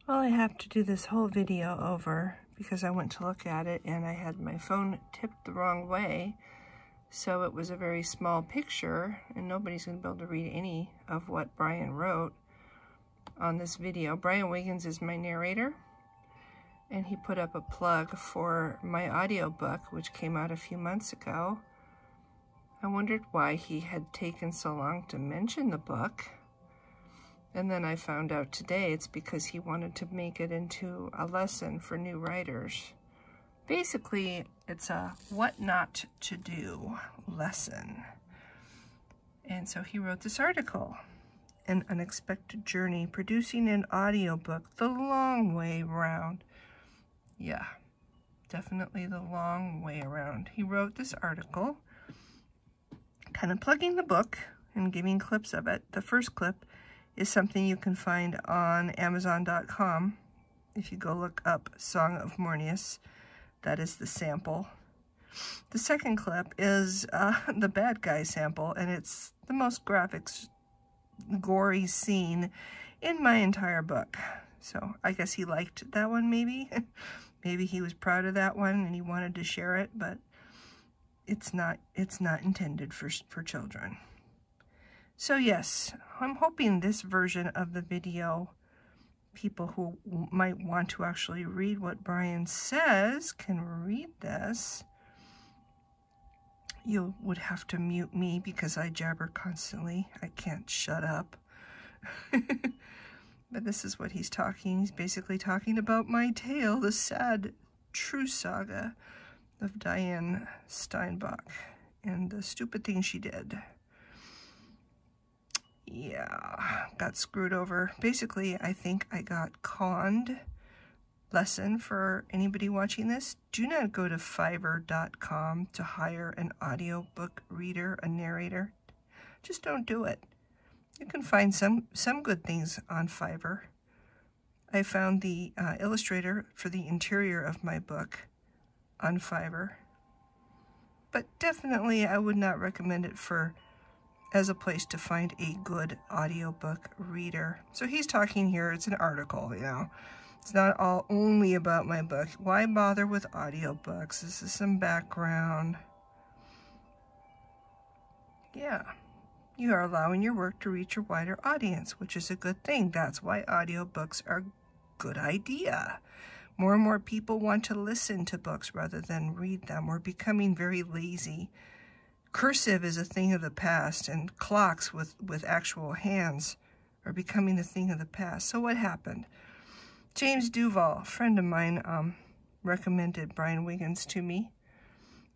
Well, I have to do this whole video over because I went to look at it and I had my phone tipped the wrong way. So it was a very small picture and nobody's going to be able to read any of what Brian wrote on this video. Brian Wiggins is my narrator, and he put up a plug for my audiobook, which came out a few months ago. I wondered why he had taken so long to mention the book. And then I found out today it's because he wanted to make it into a lesson for new writers. Basically, it's a what not to do lesson. And so he wrote this article, An Unexpected Journey, Producing an Audiobook the Long Way Round. Yeah, definitely the long way around. He wrote this article, kind of plugging the book and giving clips of it. The first clip is something you can find on Amazon.com. If you go look up Song of Mornius, that is the sample. The second clip is the bad guy sample, and it's the most graphic, gory scene in my entire book. So I guess he liked that one, maybe. Maybe he was proud of that one and he wanted to share it, but it's not intended for children. So yes, I'm hoping this version of the video, people who might want to actually read what Brian says can read this. You would have to mute me because I jabber constantly. I can't shut up. But this is what he's talking. He's basically talking about my tale, the sad, true saga of Diane Steinbach and the stupid thing she did. Yeah, got screwed over. Basically, I think I got conned. Lesson for anybody watching this: do not go to Fiverr.com to hire an audiobook reader, a narrator. Just don't do it. You can find some good things on Fiverr. I found the illustrator for the interior of my book on Fiverr. But definitely I would not recommend it as a place to find a good audiobook reader. So he's talking here, it's an article, you know. It's not all only about my book. Why bother with audiobooks? This is some background. Yeah. You are allowing your work to reach a wider audience, which is a good thing. That's why audiobooks are a good idea. More and more people want to listen to books rather than read them. We're becoming very lazy. Cursive is a thing of the past, and clocks with actual hands are becoming a thing of the past. So what happened? James Duval, a friend of mine, recommended Brian Wiggins to me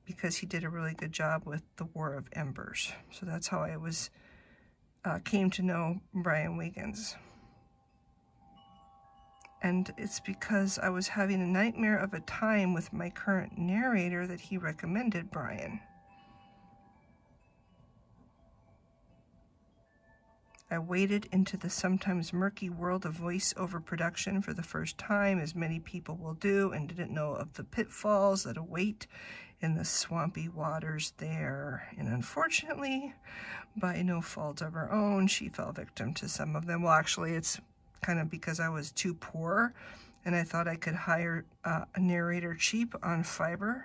because he did a really good job with The War of Embers. So that's how I came to know Brian Wiggins. And it's because I was having a nightmare of a time with my current narrator that he recommended Brian. I waded into the sometimes murky world of voiceover production for the first time, as many people will do, and didn't know of the pitfalls that await in the swampy waters there. And unfortunately, by no fault of her own, she fell victim to some of them. Well, actually, it's kind of because I was too poor, and I thought I could hire a narrator cheap on Fiverr.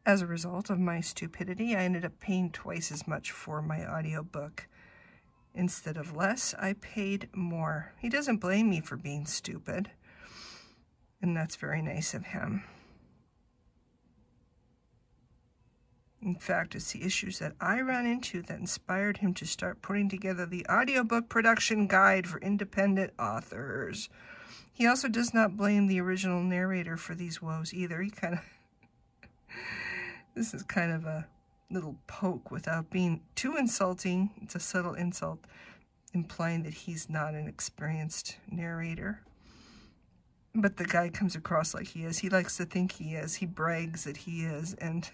As a result of my stupidity, I ended up paying twice as much for my audiobook. Instead of less, I paid more. He doesn't blame me for being stupid, and that's very nice of him. In fact, it's the issues that I ran into that inspired him to start putting together the audiobook production guide for independent authors. He also does not blame the original narrator for these woes either. He kind of... This is kind of a little poke without being too insulting. It's a subtle insult implying that he's not an experienced narrator. But the guy comes across like he is. He likes to think he is. He brags that he is. And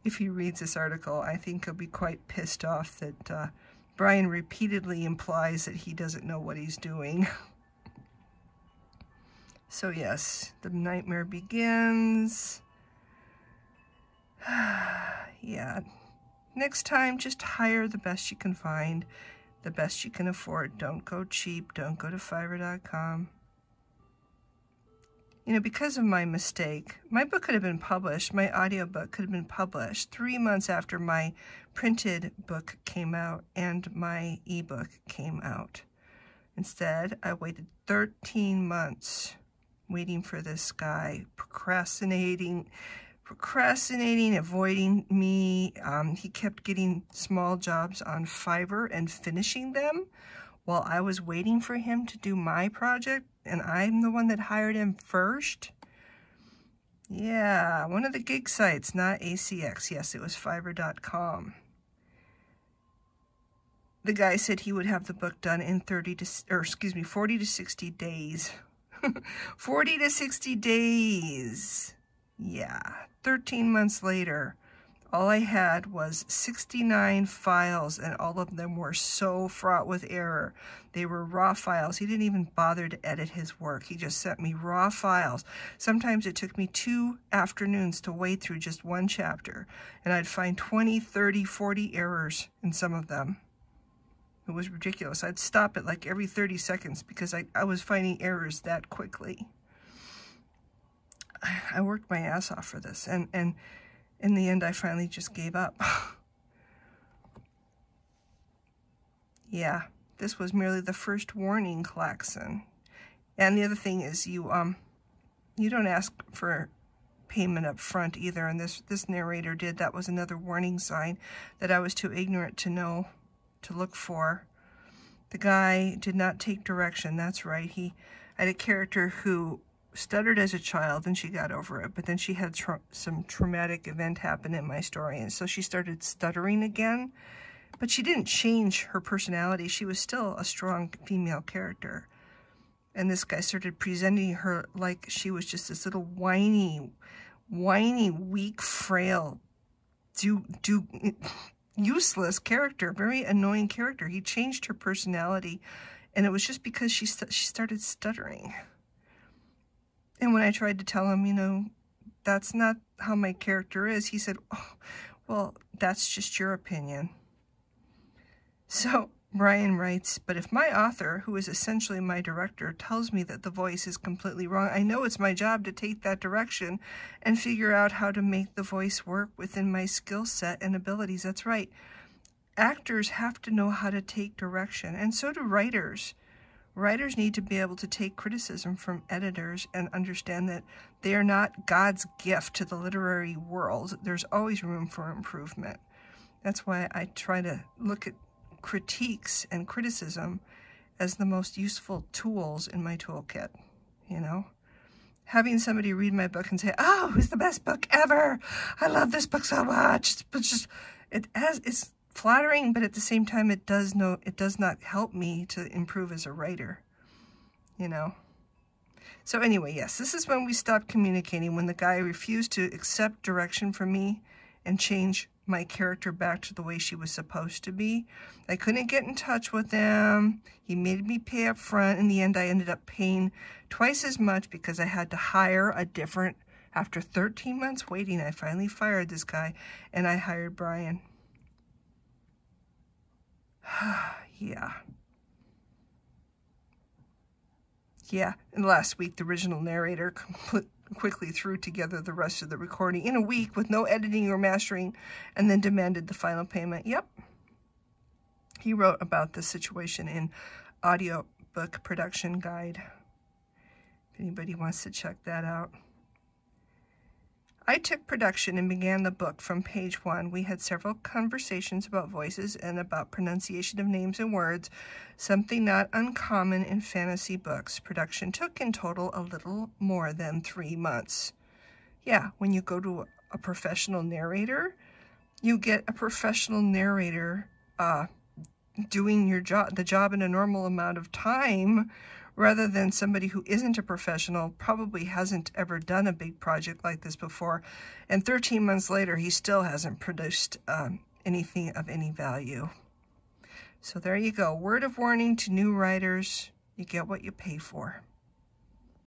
if he reads this article, I think he'll be quite pissed off that Brian repeatedly implies that he doesn't know what he's doing. So yes, the nightmare begins. Yeah, next time, just hire the best you can find, the best you can afford. Don't go cheap. Don't go to Fiverr.com. you know, because of my mistake, my book could have been published, my audiobook could have been published 3 months after my printed book came out and my ebook came out. Instead, I waited 13 months waiting for this guy, procrastinating, avoiding me. He kept getting small jobs on Fiverr and finishing them while I was waiting for him to do my project, and I'm the one that hired him first. Yeah, one of the gig sites, not ACX. Yes, it was Fiverr.com. The guy said he would have the book done in 40 to 60 days. 40 to 60 days. Yeah, 13 months later, all I had was 69 files, and all of them were so fraught with error. They were raw files. He didn't even bother to edit his work. He just sent me raw files. Sometimes it took me 2 afternoons to wade through just one chapter, and I'd find 20, 30, 40 errors in some of them. It was ridiculous. I'd stop it like every 30 seconds because I was finding errors that quickly. I worked my ass off for this, and in the end, I finally just gave up. Yeah, this was merely the first warning klaxon. And the other thing is you don't ask for payment up front either, and this narrator did. That was another warning sign that I was too ignorant to know to look for. The guy did not take direction. That's right. I had a character who stuttered as a child, and she got over it, but then she had some traumatic event happen in my story, and so she started stuttering again, but she didn't change her personality. She was still a strong female character, and this guy started presenting her like she was just this little whiny, weak, frail, useless character, very annoying character. He changed her personality, and it was just because she started stuttering. And when I tried to tell him, you know, that's not how my character is, he said, oh, well, that's just your opinion. So Brian writes, but if my author, who is essentially my director, tells me that the voice is completely wrong, I know it's my job to take that direction and figure out how to make the voice work within my skill set and abilities. That's right. Actors have to know how to take direction, and so do writers. Writers need to be able to take criticism from editors and understand that they are not God's gift to the literary world. There's always room for improvement. That's why I try to look at critiques and criticism as the most useful tools in my toolkit, you know? Having somebody read my book and say, oh, it's the best book ever. I love this book so much. It's flattering, but at the same time, it does not help me to improve as a writer, you know? So anyway, yes, this is when we stopped communicating, when the guy refused to accept direction from me and change my character back to the way she was supposed to be. I couldn't get in touch with him. He made me pay up front. In the end, I ended up paying twice as much because I had to hire a different, after 13 months waiting, I finally fired this guy and I hired Brian. Yeah, and last week the original narrator quickly threw together the rest of the recording in a week with no editing or mastering, and then demanded the final payment. Yep. He wrote about this situation in Audiobook Production Guide, if anybody wants to check that out. I took production and began the book from page 1. We had several conversations about voices and about pronunciation of names and words, something not uncommon in fantasy books. Production took in total a little more than 3 months. Yeah, when you go to a professional narrator, you get a professional narrator doing the job in a normal amount of time, rather than somebody who isn't a professional, probably hasn't ever done a big project like this before, and 13 months later, he still hasn't produced anything of any value. So there you go. Word of warning to new writers, you get what you pay for.